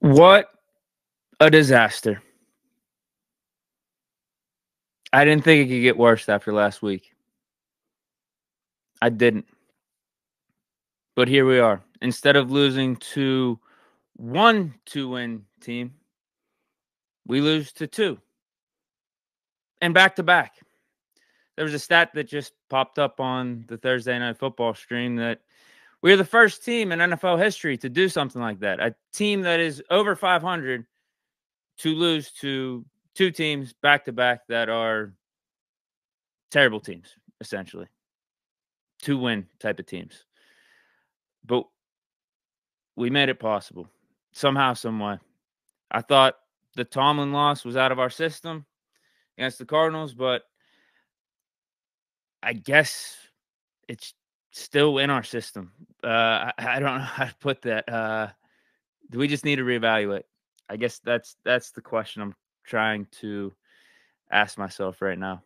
What a disaster. I didn't think it could get worse after last week. I didn't. But here we are. Instead of losing to one 2-win team, we lose to two. And back to back. There was a stat that just popped up on the Thursday Night Football stream that we're the first team in NFL history to do something like that. A team that is over 500 to lose to two teams back to back that are terrible teams, essentially. 2-win type of teams. But we made it possible. Somehow, some way. I thought the Tomlin loss was out of our system against the Cardinals, but I guess it's still in our system. I don't know how to put that. Do we just need to reevaluate? I guess that's the question I'm trying to ask myself right now.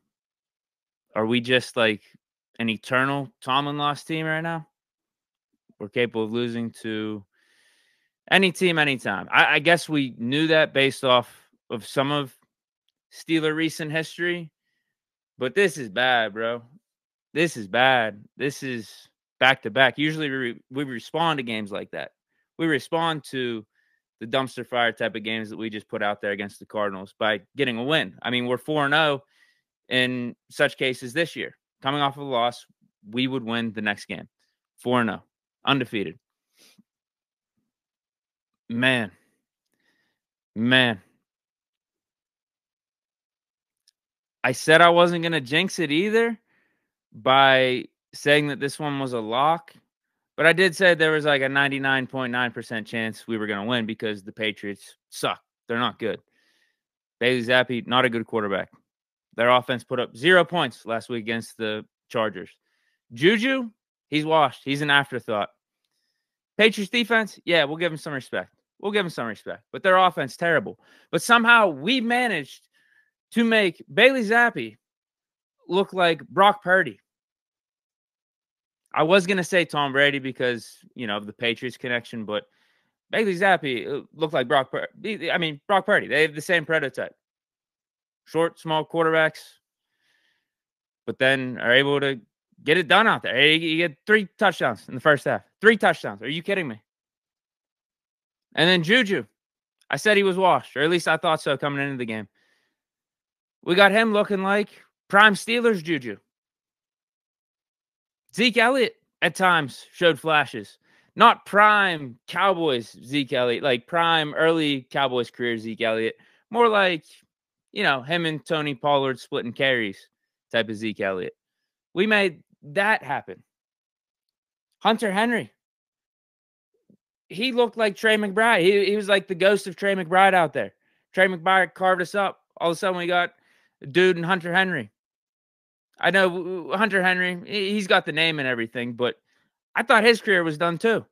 Are we just like an eternal Tomlin loss team right now? We're capable of losing to any team, anytime. I guess we knew that based off of some of Steeler recent history. But this is bad, bro. This is bad. This is back-to-back. Usually we respond to games like that. We respond to the dumpster fire type of games that we just put out there against the Cardinals by getting a win. I mean, we're 4-0 in such cases this year. Coming off of a loss, we would win the next game. 4-0. Undefeated. Man. I said I wasn't going to jinx it either by saying that this one was a lock. But I did say there was like a 99.9% chance we were going to win because the Patriots suck. They're not good. Bailey Zappi, not a good quarterback. Their offense put up 0 points last week against the Chargers. Juju, he's washed. He's an afterthought. Patriots defense, yeah, we'll give him some respect. But their offense, terrible. But somehow we managed to make Bailey Zappi look like Brock Purdy. I was going to say Tom Brady because, of the Patriots connection, but Bailey Zappi looked like Brock Purdy. I mean, Brock Purdy. They have the same prototype. Short, small quarterbacks, but then are able to get it done out there. You get 3 touchdowns in the first half. 3 touchdowns. Are you kidding me? And then Juju. I said he was washed, or at least I thought so coming into the game. We got him looking like prime Steelers Juju. Zeke Elliott at times showed flashes. Not prime Cowboys Zeke Elliott, like prime early Cowboys career Zeke Elliott. More like, him and Tony Pollard splitting carries type of Zeke Elliott. We made that happen. Hunter Henry. He looked like Trey McBride. He was like the ghost of Trey McBride out there. Trey McBride carved us up. All of a sudden we got a dude in Hunter Henry. I know Hunter Henry, he's got the name and everything, but I thought his career was done too.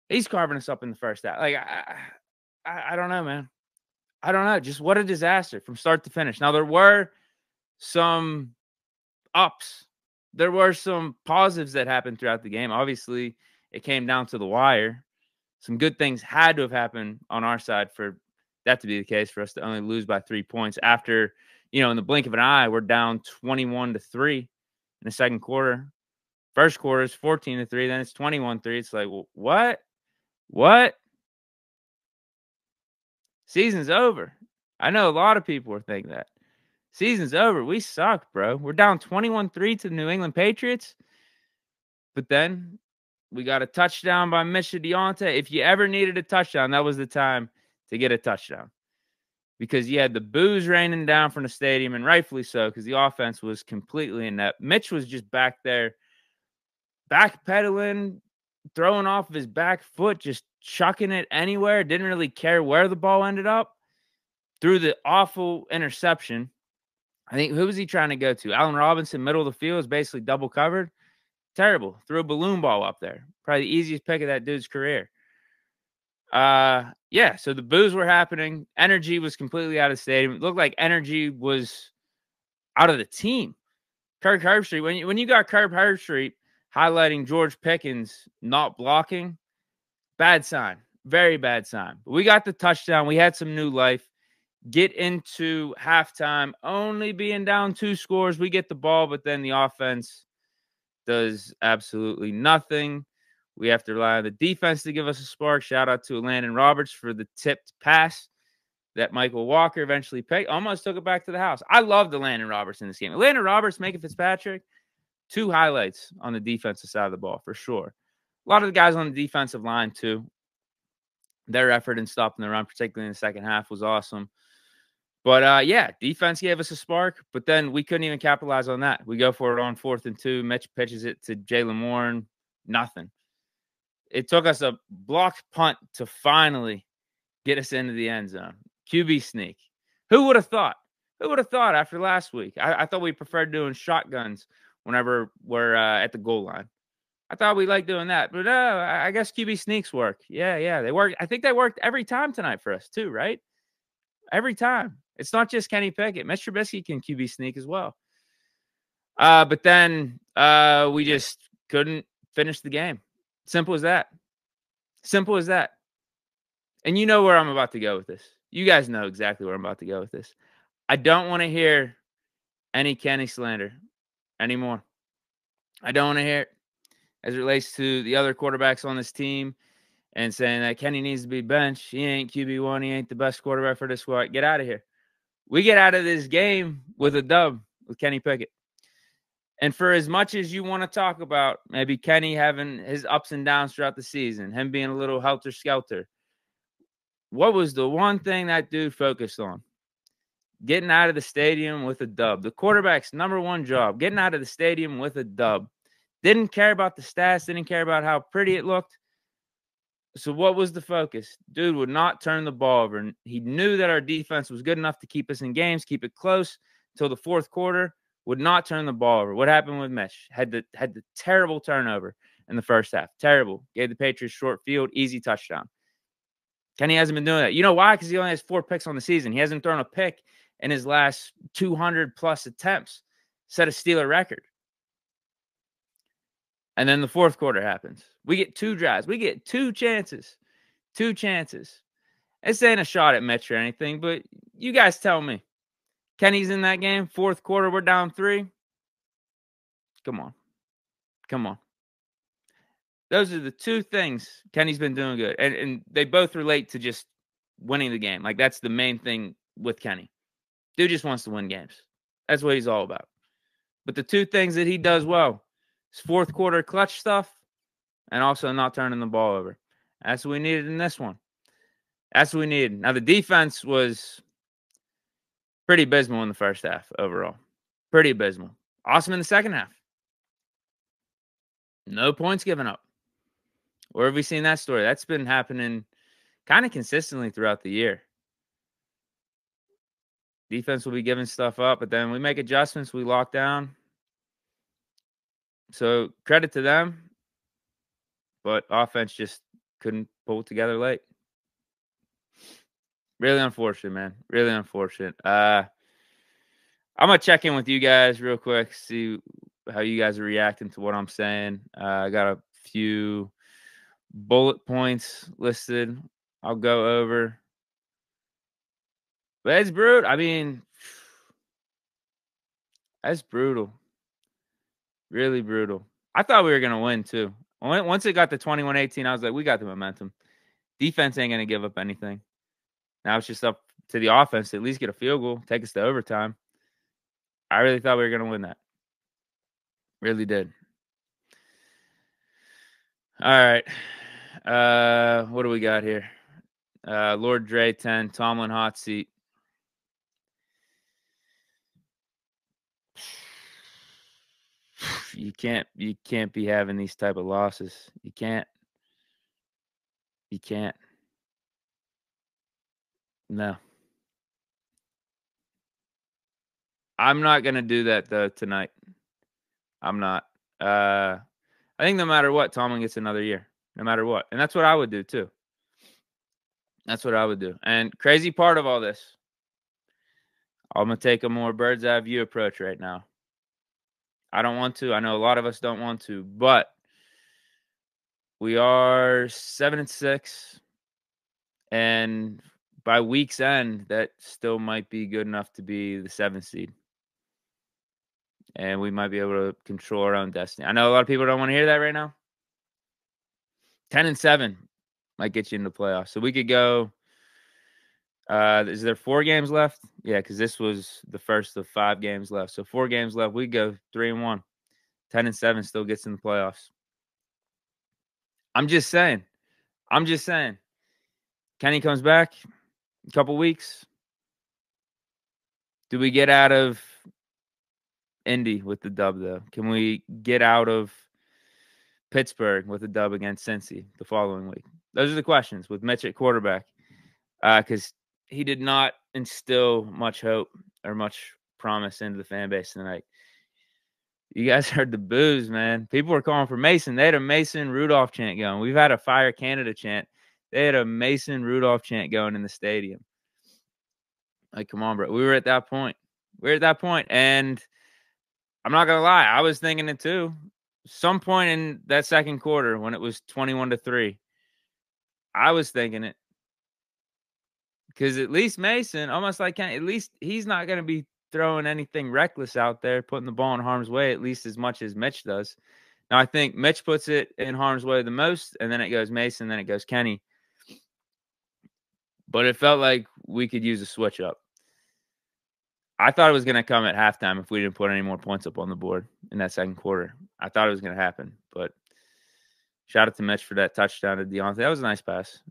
He's carving us up in the first half. Like, I don't know, man. I don't know. Just what a disaster from start to finish. Now, there were some ups. There were some positives that happened throughout the game. Obviously, it came down to the wire. Some good things had to have happened on our side for that to be the case, for us to only lose by 3 points after, in the blink of an eye, we're down 21-3 in the second quarter. First quarter is 14-3, then it's 21-3. It's like, well, what? Season's over. I know a lot of people are thinking that. Season's over. We suck, bro. We're down 21-3 to the New England Patriots. But then we got a touchdown by Mitch Deonta. If you ever needed a touchdown, that was the time to get a touchdown. Because you had the boos raining down from the stadium, and rightfully so, because the offense was completely inept. Mitch was just back there, backpedaling, throwing off of his back foot, just chucking it anywhere. Didn't really care where the ball ended up. Threw the awful interception. I think, who was he trying to go to? Allen Robinson, middle of the field, is basically double covered. Terrible. Threw a balloon ball up there. Probably the easiest pick of that dude's career. So the boos were happening. Energy was completely out of the stadium. It looked like energy was out of the team. Kirk Herbstreit, when you got Kirk Herbstreit highlighting George Pickens not blocking, bad sign. Very bad sign. But we got the touchdown. We had some new life. Get into halftime, only being down 2 scores. We get the ball, but then the offense does absolutely nothing. We have to rely on the defense to give us a spark. Shout out to Landon Roberts for the tipped pass that Michael Walker eventually picked. Almost took it back to the house. I love the Landon Roberts in this game. Landon Roberts, Minka Fitzpatrick, 2 highlights on the defensive side of the ball for sure. A lot of the guys on the defensive line too. Their effort in stopping the run, particularly in the second half, was awesome. But, yeah, defense gave us a spark, but then we couldn't even capitalize on that. We go for it on 4th and 2. Mitch pitches it to Jaylen Warren. Nothing. It took us a blocked punt to finally get us into the end zone. QB sneak. Who would have thought? Who would have thought after last week? I thought we preferred doing shotguns whenever we're at the goal line. I thought we liked doing that. But I guess QB sneaks work. Yeah, they work. I think they worked every time tonight for us too, right? Every time. It's not just Kenny Pickett. Mitch Trubisky can QB sneak as well. But then we just couldn't finish the game. Simple as that. Simple as that. And you know where I'm about to go with this. You guys know exactly where I'm about to go with this. I don't want to hear any Kenny slander anymore. I don't want to hear it as it relates to the other quarterbacks on this team and saying that Kenny needs to be benched. He ain't QB1. He ain't the best quarterback for this squad. Get out of here. We get out of this game with a dub with Kenny Pickett. And for as much as you want to talk about maybe Kenny having his ups and downs throughout the season, him being a little helter-skelter, what was the one thing that dude focused on? Getting out of the stadium with a dub. The quarterback's number one job, getting out of the stadium with a dub. Didn't care about the stats, didn't care about how pretty it looked. So what was the focus? Dude would not turn the ball over. And he knew that our defense was good enough to keep us in games, keep it close until the 4th quarter. Would not turn the ball over. What happened with Mitch? Had the terrible turnover in the first half. Terrible. Gave the Patriots short field, easy touchdown. Kenny hasn't been doing that. You know why? Because he only has 4 picks on the season. He hasn't thrown a pick in his last 200-plus attempts. Set a Steeler record. And then the 4th quarter happens. We get 2 drives. We get 2 chances. 2 chances. This ain't a shot at Mitch or anything, but you guys tell me. Kenny's in that game. 4th quarter, we're down 3. Come on. Come on. Those are the 2 things Kenny's been doing good. And they both relate to just winning the game. Like, that's the main thing with Kenny. Dude just wants to win games. That's what he's all about. But the 2 things that he does well is 4th quarter clutch stuff and also not turning the ball over. That's what we needed in this one. That's what we needed. Now, the defense was pretty abysmal in the first half overall. Pretty abysmal. Awesome in the second half. No points given up. Where have we seen that story? That's been happening kind of consistently throughout the year. Defense will be giving stuff up, but then we make adjustments. We lock down. So credit to them. But offense just couldn't pull it together late. Really unfortunate, man. Really unfortunate. I'm going to check in with you guys real quick, see how you guys are reacting to what I'm saying. I got a few bullet points listed I'll go over. But it's brutal. I mean, that's brutal. Really brutal. I thought we were going to win, too. Once it got to 21-18, I was like, we got the momentum. Defense ain't going to give up anything. Now it's just up to the offense to at least get a field goal, take us to overtime. I really thought we were going to win that. Really did. All right. What do we got here? Lord Dre 10, Tomlin hot seat. You can't be having these type of losses. You can't. No. I'm not going to do that, though, tonight. I'm not. I think no matter what, Tomlin gets another year. No matter what. And that's what I would do, too. That's what I would do. And crazy part of all this, I'm going to take a more bird's eye view approach right now. I don't want to. I know a lot of us don't want to. But we are 7-6. And by week's end, that still might be good enough to be the 7th seed. And we might be able to control our own destiny. I know a lot of people don't want to hear that right now. 10-7 might get you into the playoffs. So we could go. Is there 4 games left? Yeah, because this was the first of 5 games left. So 4 games left. We go 3-1. 10-7 still gets in the playoffs. I'm just saying. Kenny comes back a couple weeks. Do we get out of Indy with the dub, though? Can we get out of Pittsburgh with a dub against Cincy the following week? Those are the questions with Mitch at quarterback, because he did not instill much hope or much promise into the fan base tonight. You guys heard the boos, man. People were calling for Mason. They had a Mason Rudolph chant going. We've had a Fire Canada chant. They had a Mason Rudolph chant going in the stadium. Like, come on, bro. We were at that point. And I'm not going to lie. I was thinking it too. Some point in that second quarter when it was 21-3, I was thinking it. Because at least Mason, almost like at least he's not going to be throwing anything reckless out there, putting the ball in harm's way at least as much as Mitch does. Now, I think Mitch puts it in harm's way the most, and then it goes Mason, then it goes Kenny. But it felt like we could use a switch up. I thought it was going to come at halftime if we didn't put any more points up on the board in that second quarter. I thought it was going to happen, but shout out to Mitch for that touchdown to Deontay. That was a nice pass.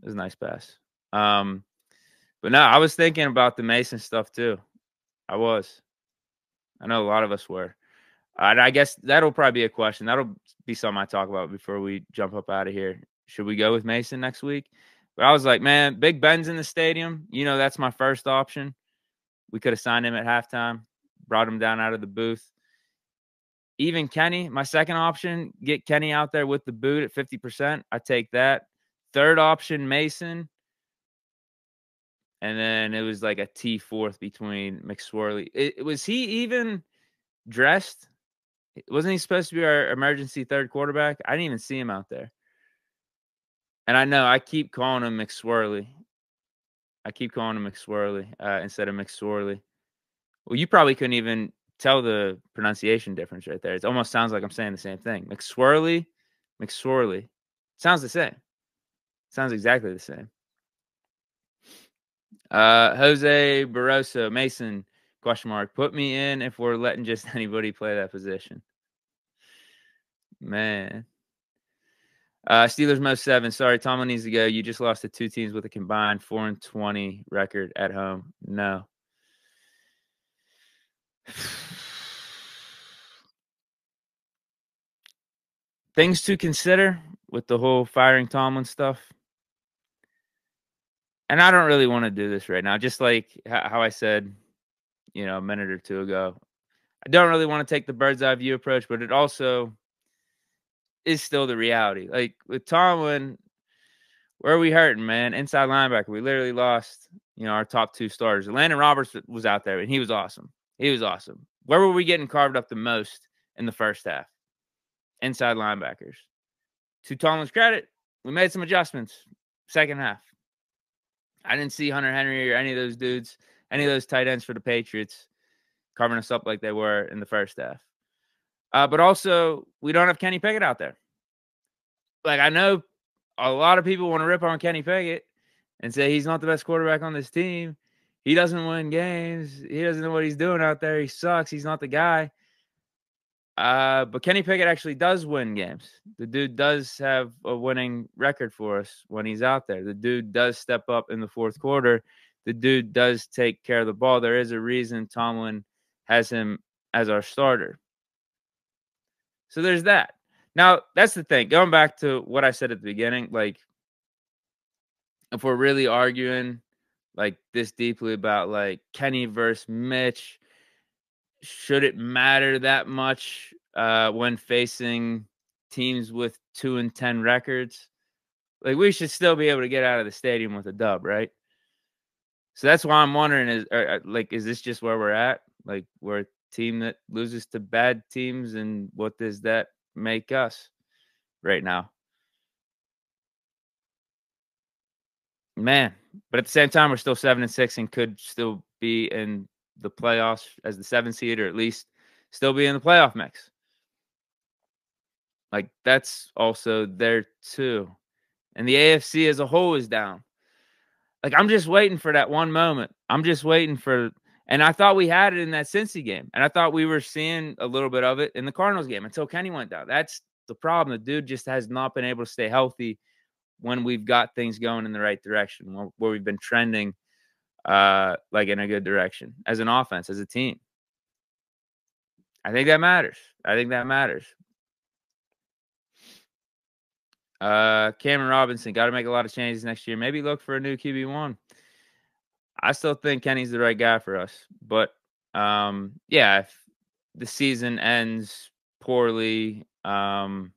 But no, I was thinking about the Mason stuff too. I know a lot of us were. And I guess that'll probably be a question. That'll be something I talk about before we jump up out of here. Should we go with Mason next week? But I was like, man, Big Ben's in the stadium. That's my first option. We could have signed him at halftime, brought him down out of the booth. Even Kenny, my second option, get Kenny out there with the boot at 50%. I take that. Third option, Mason. And then it was like a T4th between McSorley. Was he even dressed? Wasn't he supposed to be our emergency third quarterback? I didn't even see him out there. And I know I keep calling him McSwirly. Instead of McSorley. Well, you probably couldn't even tell the pronunciation difference right there. It almost sounds like I'm saying the same thing. McSorley. Sounds the same. Sounds exactly the same. Jose Barroso, Mason, ? Put me in if we're letting just anybody play that position. Man. Steelers most 7. Sorry, Tomlin needs to go. You just lost to 2 teams with a combined 4-20 record at home. No. Things to consider with the whole firing Tomlin stuff. And I don't really want to do this right now. Just like how I said, a minute or two ago. I don't really want to take the bird's eye view approach, but it also is still the reality. Like with Tomlin, where are we hurting, man? Inside linebacker. We literally lost, our top 2 starters. Landon Roberts was out there, and he was awesome. Where were we getting carved up the most in the first half? Inside linebackers. To Tomlin's credit, we made some adjustments second half. I didn't see Hunter Henry or any of those dudes, any of those tight ends for the Patriots carving us up like they were in the first half. But also, we don't have Kenny Pickett out there. Like, I know a lot of people want to rip on Kenny Pickett and say he's not the best quarterback on this team. He doesn't win games. He doesn't know what he's doing out there. He sucks. He's not the guy. But Kenny Pickett actually does win games. The dude does have a winning record for us when he's out there. The dude does step up in the fourth quarter. The dude does take care of the ball. There is a reason Tomlin has him as our starter. So there's that. Now, that's the thing. Going back to what I said at the beginning, like, if we're really arguing like this deeply about like Kenny versus Mitch, should it matter that much when facing teams with 2-10 records? Like, we should still be able to get out of the stadium with a dub, right? So that's why I'm wondering is this just where we're at? Like, we're a team that loses to bad teams, and what does that make us right now? Man, But at the same time, we're still 7-6 and could still be in the playoffs as the 7th seed, or at least still be in the playoff mix. Like, that's also there too. And the AFC as a whole is down. Like, I'm just waiting for that one moment. I'm just waiting for, and I thought we had it in that Cincy game. And I thought we were seeing a little bit of it in the Cardinals game until Kenny went down. That's the problem. The dude just has not been able to stay healthy when we've got things going in the right direction, where we've been trending like in a good direction as an offense, as a team. I think that matters. Cameron Robinson, got to make a lot of changes next year. Maybe look for a new QB1. I still think Kenny's the right guy for us. But, yeah, if the season ends poorly, I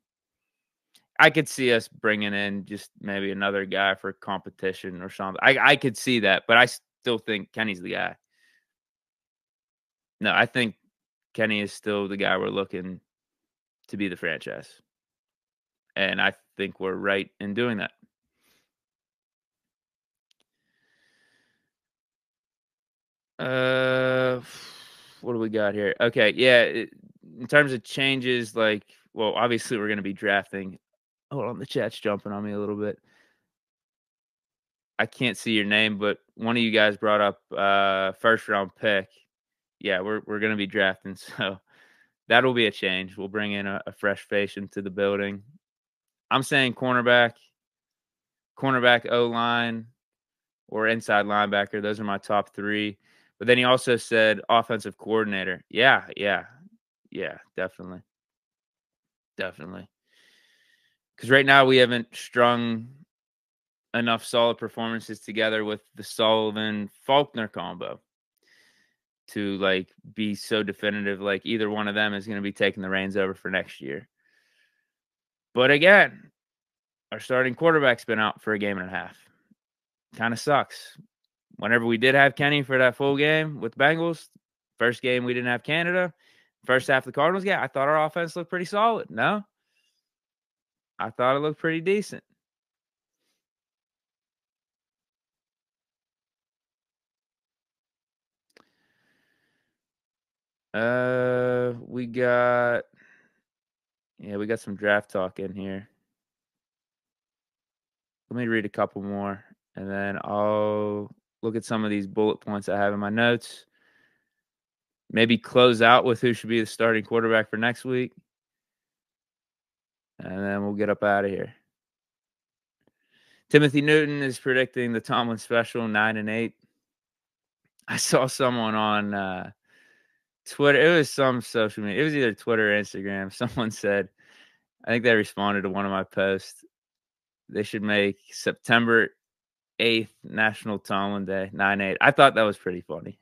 could see us bringing in just maybe another guy for competition or something. I could see that, but I still think Kenny's the guy. No, I think Kenny is still the guy we're looking to be the franchise. And I think we're right in doing that. What do we got here? Okay, yeah. In terms of changes, like, well, obviously we're going to be drafting. Hold on, the chat's jumping on me a little bit. I can't see your name, but one of you guys brought up first round pick. Yeah, we're going to be drafting, so that'll be a change. We'll bring in a fresh face into the building. I'm saying cornerback, O-line, or inside linebacker. Those are my top 3. But then he also said offensive coordinator. Yeah, definitely. Because right now we haven't strung enough solid performances together with the Sullivan-Faulkner combo to, like, be so definitive, like either one of them is going to be taking the reins over for next year. But again, our starting quarterback's been out for a game and a half. Kind of sucks. Whenever we did have Kenny for that full game with Bengals, first game we didn't have Canada, first half of the Cardinals game, I thought our offense looked pretty solid. No? I thought it looked pretty decent. We got some draft talk in here. Let me read a couple more, and then I'll look at some of these bullet points I have in my notes. Maybe close out with who should be the starting quarterback for next week. And then we'll get up out of here. Timothy Newton is predicting the Tomlin special 9-8. I saw someone on Twitter. It was some social media. It was either Twitter or Instagram. Someone said, I think they responded to one of my posts. They should make September 8th National Tomlin Day, 9-8. I thought that was pretty funny.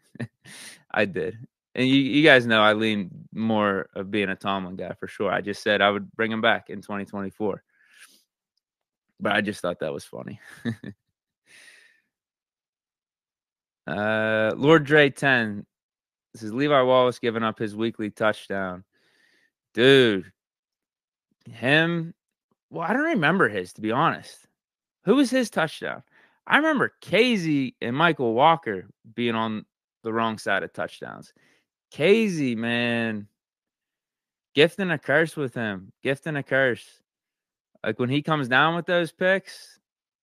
I did. And you guys know I lean more of being a Tomlin guy for sure. I just said I would bring him back in 2024. But I just thought that was funny. Lord Dre 10. This is Levi Wallace giving up his weekly touchdown. Dude. Him. Well, I don't remember his, to be honest. Who was his touchdown? I remember Casey and Michael Walker being on the wrong side of touchdowns. Casey, man. Gift and a curse with him. Gift and a curse. Like, when he comes down with those picks,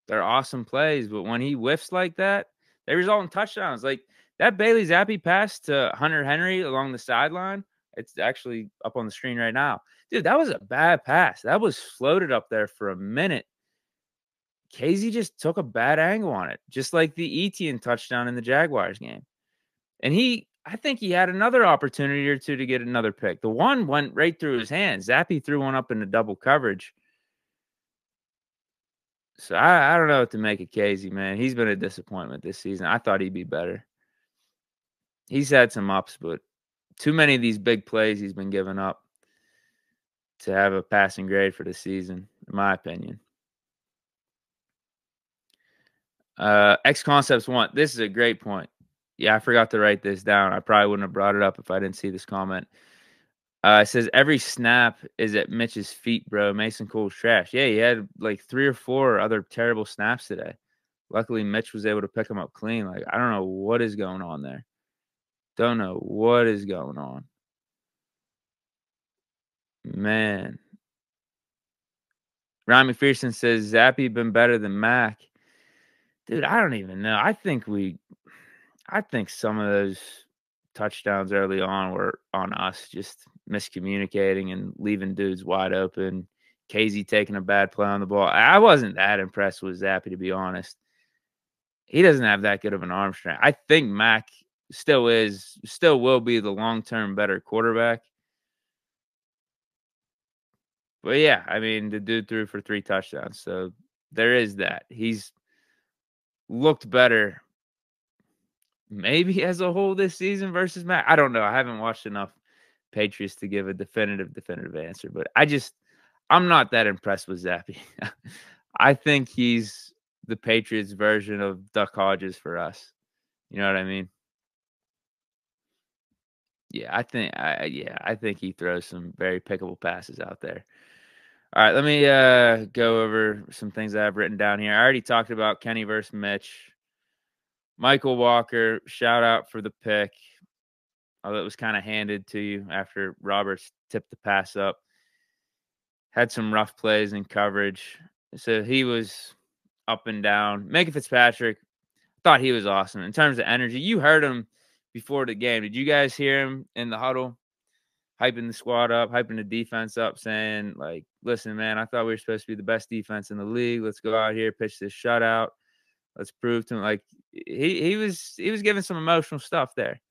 they're awesome plays. But when he whiffs like that, they result in touchdowns. Like, that Bailey Zappi pass to Hunter Henry along the sideline, it's actually up on the screen right now. Dude, that was a bad pass. That was floated up there for a minute. Casey just took a bad angle on it, just like the Etienne touchdown in the Jaguars game. And I think he had another opportunity or two to get another pick. The one went right through his hands. Zappi threw one up into double coverage. So I don't know what to make of Casey, man. He's been a disappointment this season. I thought he'd be better. He's had some ups, but too many of these big plays he's been giving up to have a passing grade for the season, in my opinion. X Concepts 1. This is a great point. Yeah, I forgot to write this down. I probably wouldn't have brought it up if I didn't see this comment. It says every snap is at Mitch's feet, bro. Mason Cole's trash. Yeah, he had like 3 or 4 other terrible snaps today. Luckily, Mitch was able to pick him up clean. Like, I don't know what is going on there. Don't know what is going on. Man. Ryan McPherson says, Zappy been better than Mac. Dude, I don't even know. I think some of those touchdowns early on were on us just miscommunicating and leaving dudes wide open. Casey taking a bad play on the ball. I wasn't that impressed with Zappy, to be honest. He doesn't have that good of an arm strength. I think Mac still will be the long-term better quarterback. But yeah, I mean, the dude threw for 3 touchdowns. So there is that. He's looked better maybe as a whole this season versus Mac. I don't know. I haven't watched enough Patriots to give a definitive answer, but I'm not that impressed with Zappy. I think he's the Patriots version of Duck Hodges for us. You know what I mean? Yeah, I think he throws some very pickable passes out there. All right, let me go over some things that I've written down here. I already talked about Kenny versus Mitch. Michael Walker, shout out for the pick. Although it was kind of handed to you after Roberts tipped the pass up. Had some rough plays in coverage. So he was up and down. Minka Fitzpatrick, thought he was awesome. In terms of energy, you heard him before the game. Did you guys hear him in the huddle? Hyping the squad up, hyping the defense up, saying, like, listen, man, I thought we were supposed to be the best defense in the league. Let's go out here, pitch this shutout. Let's prove to him. Like, he was giving some emotional stuff there.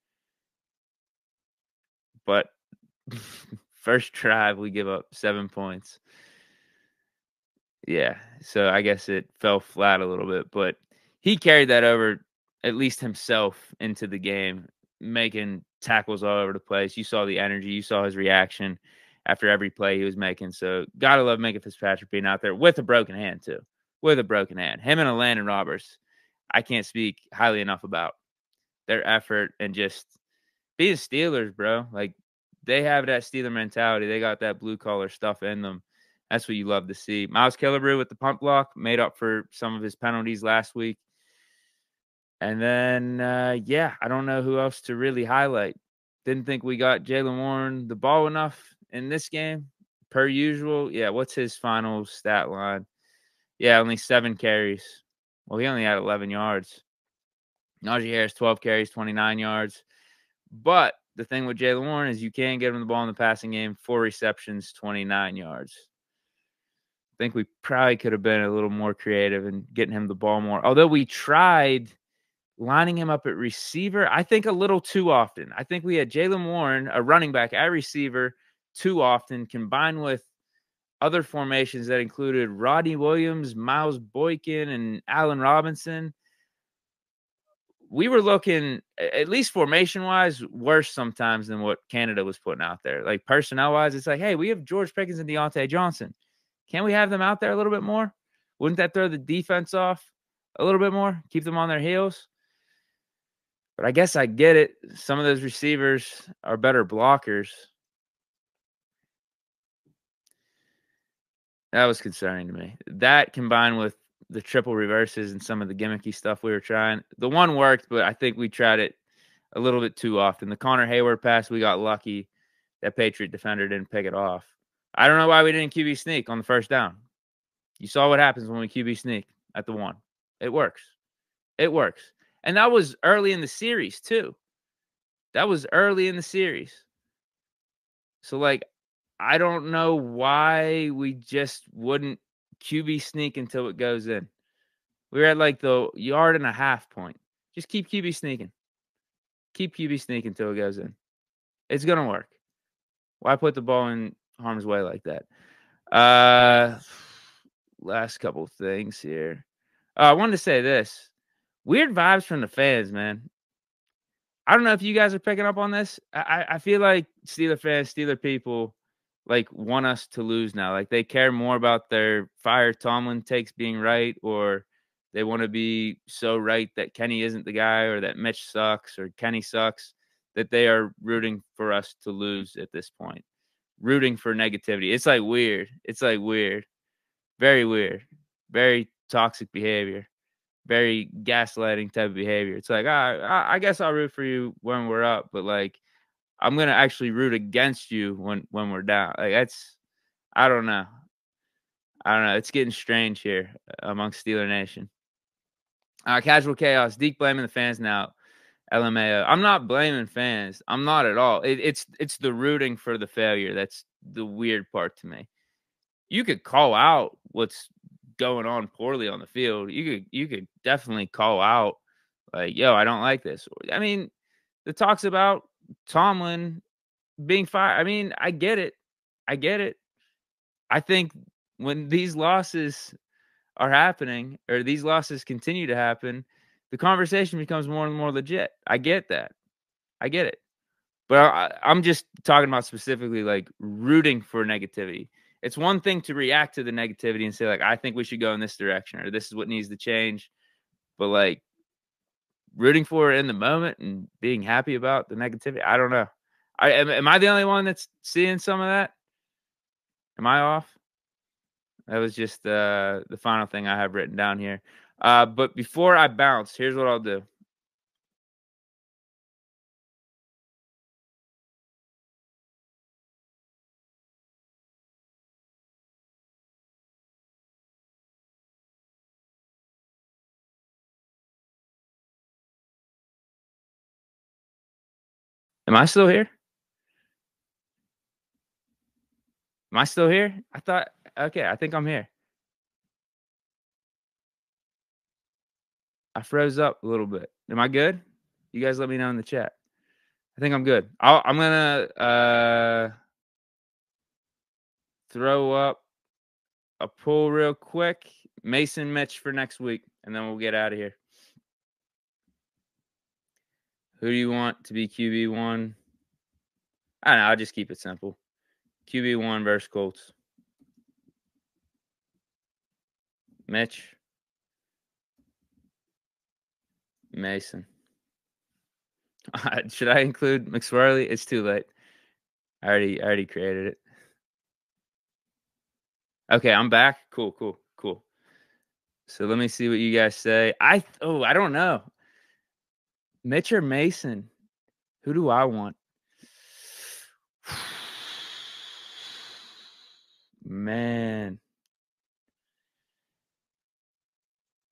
But first drive, we give up 7 points. Yeah, so I guess it fell flat a little bit, but he carried that over, at least himself, into the game, making tackles all over the place. You saw the energy. You saw his reaction after every play he was making. So gotta love Minka Fitzpatrick being out there with a broken hand too. With a broken hand. Him and Landon Roberts, I can't speak highly enough about their effort and just being Steelers, bro. Like, they have that Steeler mentality. They got that blue collar stuff in them. That's what you love to see. Miles Killebrew with the punt block made up for some of his penalties last week. And then, I don't know who else to really highlight. Didn't think we got Jaylen Warren the ball enough in this game, per usual. Yeah, what's his final stat line? Yeah, only 7 carries. Well, he only had 11 yards. Najee Harris, 12 carries, 29 yards. But the thing with Jaylen Warren is you can get him the ball in the passing game. 4 receptions, 29 yards. I think we probably could have been a little more creative in getting him the ball more. Although we tried lining him up at receiver, I think a little too often. I think we had Jaylen Warren, a running back, at receiver too often, combined with other formations that included Rodney Williams, Miles Boykin, and Allen Robinson. We were looking, at least formation-wise, worse sometimes than what Canada was putting out there. Like, personnel-wise, it's like, hey, we have George Pickens and Deontay Johnson. Can we have them out there a little bit more? Wouldn't that throw the defense off a little bit more? Keep them on their heels? But I guess I get it. Some of those receivers are better blockers. That was concerning to me. That combined with the triple reverses and some of the gimmicky stuff we were trying. The one worked, but I think we tried it a little bit too often. The Connor Hayward pass, we got lucky. That Patriot defender didn't pick it off. I don't know why we didn't QB sneak on the first down. You saw what happens when we QB sneak at the 1. It works. It works. And that was early in the series, too. That was early in the series. So, like, I don't know why we just wouldn't QB sneak until it goes in. We were at, like, the 1.5 point. Just keep QB sneaking. Keep QB sneaking until it goes in. It's going to work. Why put the ball in harm's way like that? Last couple things here. I wanted to say this. Weird vibes from the fans, man. I don't know if you guys are picking up on this. I feel like Steeler fans, Steeler people, like, want us to lose now. Like, they care more about their fire Tomlin takes being right, or they want to be so right that Kenny isn't the guy, or that Mitch sucks, or Kenny sucks, that they are rooting for us to lose at this point. Rooting for negativity. It's like weird. It's like weird. Very weird. Very toxic behavior. very gaslighting type of behavior. It's like, I guess I'll root for you when we're up, but like I'm gonna actually root against you when we're down. Like that's I don't know. I don't know. It's getting strange here amongst Steeler Nation. Casual chaos. Deke blaming the fans now. LMAO. I'm not blaming fans. I'm not at all. It's the rooting for the failure that's the weird part to me. You could call out what's going on poorly on the field. You could definitely call out like, yo, I don't like this. I mean, the talks about Tomlin being fired. I mean, I get it. I get it. I think when these losses are happening or these losses continue to happen, the conversation becomes more and more legit. I get that. I get it. But I'm just talking about specifically like rooting for negativity. It's one thing to react to the negativity and say like, I think we should go in this direction or this is what needs to change. But like rooting for it in the moment and being happy about the negativity, I don't know. Am I the only one that's seeing some of that? Am I off? That was just the final thing I have written down here. But before I bounce, here's what I'll do. Am I still here? Am I still here? I thought, okay, I think I'm here. I froze up a little bit. Am I good? You guys let me know in the chat. I think I'm good. I'm going to throw up a poll real quick. Mason Mitch for next week, and then we'll get out of here. Who do you want to be QB1? I don't know. I'll just keep it simple. QB1 versus Colts. Mitch. Mason. Should I include McSwirly? It's too late. I already created it. Okay, I'm back. Cool. So let me see what you guys say. I don't know. Mitch or Mason? Who do I want? Man.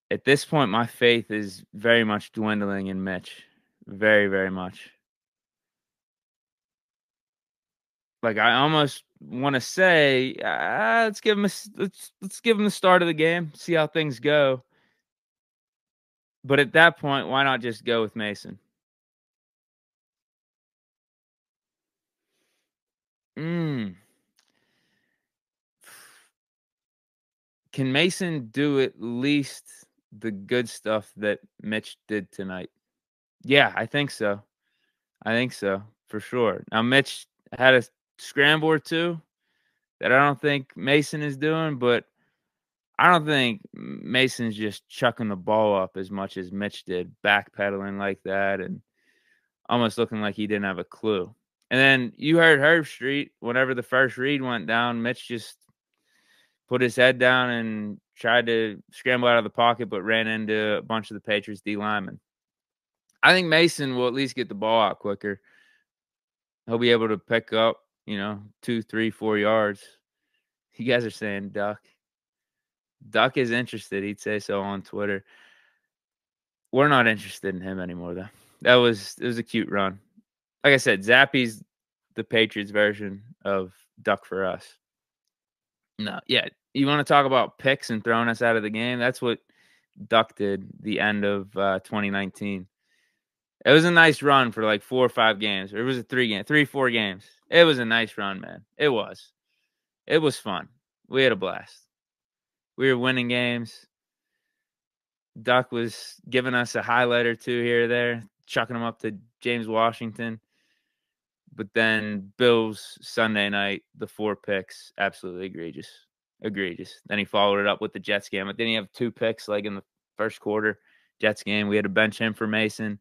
At this point, my faith is very much dwindling in Mitch. Very, very much. Like I almost want to say, let's give him let's give him the start of the game, see how things go. But at that point, why not just go with Mason? Can Mason do at least the good stuff that Mitch did tonight? Yeah, I think so. For sure. Now Mitch had a scramble or two that I don't think Mason is doing, but I don't think Mason's just chucking the ball up as much as Mitch did, backpedaling like that and almost looking like he didn't have a clue. And then you heard Herb Street, whenever the first read went down, Mitch just put his head down and tried to scramble out of the pocket, but ran into a bunch of the Patriots D linemen. I think Mason will at least get the ball out quicker. He'll be able to pick up, 2, 3, 4 yards. You guys are saying Duck. Duck is interested. He'd say so on Twitter. We're not interested in him anymore, though. It was a cute run. Like I said, Zappy's the Patriots version of Duck for us. No, yeah. You want to talk about picks and throwing us out of the game? That's what Duck did the end of 2019. It was a nice run for like 4 or 5 games. Or it was a 3, 4 games. It was a nice run, man. It was. It was fun. We had a blast. We were winning games. Duck was giving us a highlight or two here or there, chucking them up to James Washington. But then Bills Sunday night, the 4 picks, absolutely egregious. Then he followed it up with the Jets game. But then he have 2 picks like in the first quarter. Jets game, we had to bench him for Mason.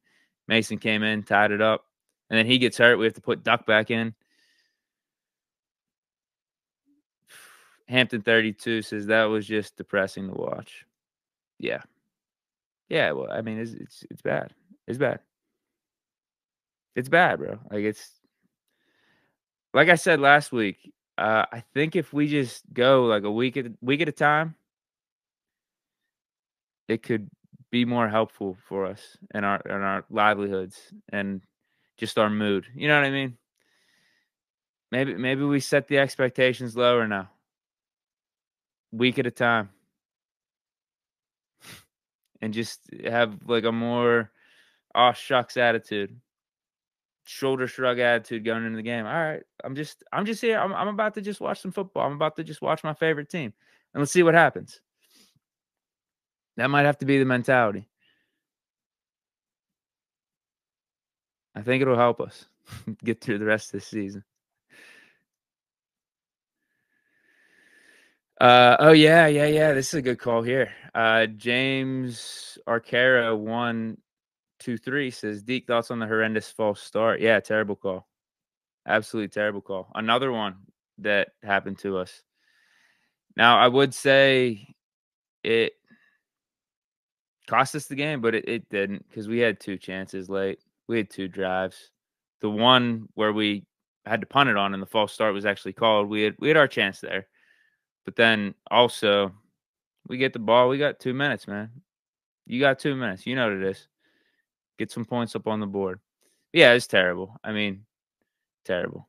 Mason came in, tied it up. And then he gets hurt. We have to put Duck back in. Hampton 32 says that was just depressing to watch. Yeah. Yeah, well, I mean, it's bad. It's bad. It's bad, bro. Like, it's like I said last week, I think if we just go, like, a week at a time, it could be more helpful for us and our livelihoods and just our mood. You know what I mean? Maybe we set the expectations lower now. Week at a time. And just have, like, a more "aw shucks" attitude, shoulder shrug attitude going into the game. Alright, I'm just here. I'm about to just watch some football. I'm about to just watch my favorite team, and let's see what happens. That might have to be the mentality. I think it'll help us get through the rest of this season. Oh, yeah. This is a good call here. James Arcaro 123 says, "Deke, thoughts on the horrendous false start?" Yeah, terrible call. Absolutely terrible call. Another one that happened to us. Now, I would say it cost us the game, but it didn't because we had 2 chances late. We had 2 drives. The one where we had to punt it on and the false start was actually called. We had our chance there. But then also, we get the ball. We got 2 minutes, man. You got 2 minutes. You know what it is. Get some points up on the board. Yeah, it's terrible. I mean, terrible.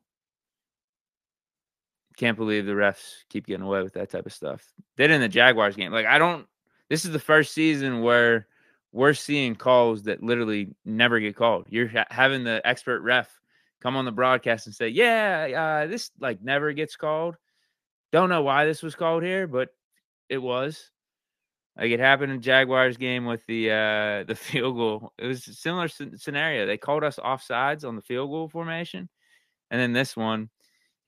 Can't believe the refs keep getting away with that type of stuff. Did in the Jaguars game. Like, I don't this is the first season where we're seeing calls that literally never get called. You're having the expert ref come on the broadcast and say, "Yeah, this, like, never gets called. Don't know why this was called here, but it was." Like, it happened in Jaguars game with the field goal. It was a similar scenario. They called us offsides on the field goal formation, and then this one,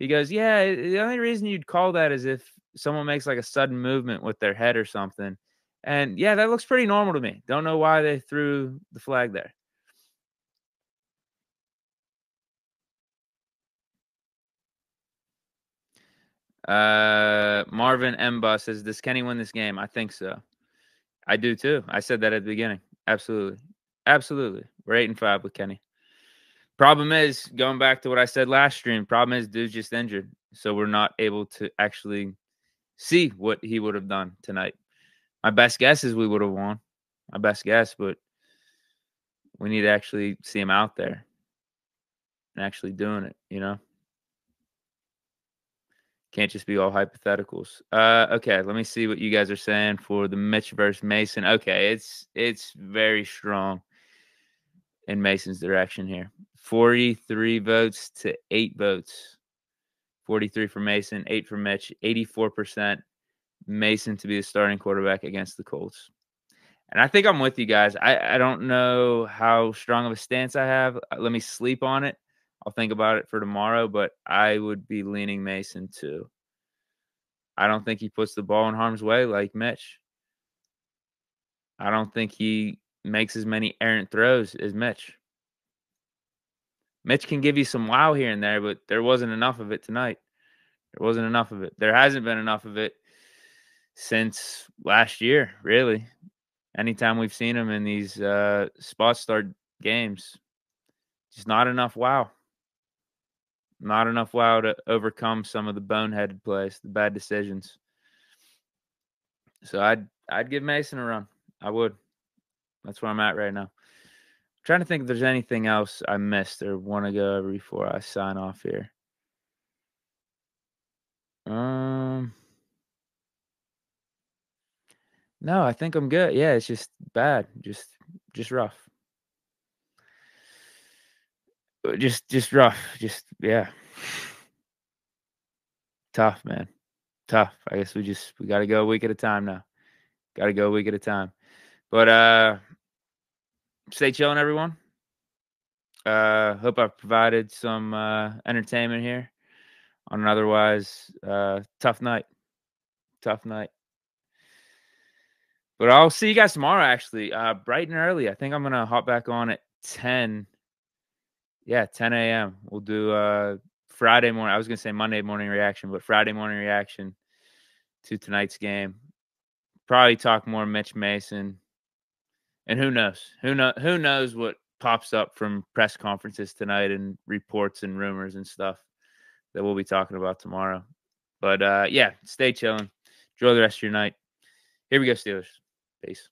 he goes, "Yeah, the only reason you'd call that is if someone makes, like, a sudden movement with their head or something." And, yeah, that looks pretty normal to me. Don't know why they threw the flag there. Marvin Mba says, "Does Kenny win this game?" I think so. I do too. I said that at the beginning. Absolutely. Absolutely. We're 8-5 with Kenny. Problem is, going back to what I said last stream, problem is dude's just injured. So we're not able to actually see what he would have done tonight. My best guess is we would have won. My best guess, but we need to actually see him out there and actually doing it, you know? Can't just be all hypotheticals. Okay, let me see what you guys are saying for the Mitch versus Mason. Okay, it's very strong in Mason's direction here. 43 votes to 8 votes. 43 for Mason, 8 for Mitch, 84% Mason to be the starting quarterback against the Colts. And I think I'm with you guys. I don't know how strong of a stance I have. Let me sleep on it. I'll think about it for tomorrow, but I would be leaning Mason too. I don't think he puts the ball in harm's way like Mitch. I don't think he makes as many errant throws as Mitch. Mitch can give you some wow here and there, but there wasn't enough of it tonight. There wasn't enough of it. There hasn't been enough of it since last year, really. Anytime we've seen him in these spot start games, just not enough wow. Not enough wow to overcome some of the boneheaded plays, the bad decisions. So I'd give Mason a run. I would. That's where I'm at right now. I'm trying to think if there's anything else I missed or want to go over before I sign off here. No, I think I'm good. Yeah, it's just bad. Just rough. Just rough. Just yeah. Tough, man. Tough. I guess we gotta go a week at a time now. Gotta go a week at a time. But stay chilling, everyone. Hope I've provided some entertainment here on an otherwise tough night. Tough night. But I'll see you guys tomorrow, actually. Bright and early. I think I'm gonna hop back on at 10. Yeah, 10 a.m. We'll do Friday morning. I was gonna say Monday morning reaction, but Friday morning reaction to tonight's game. Probably talk more Mitch Mason. And who knows? Who knows what pops up from press conferences tonight and reports and rumors and stuff that we'll be talking about tomorrow. But yeah, stay chilling. Enjoy the rest of your night. Here we go, Steelers. Peace.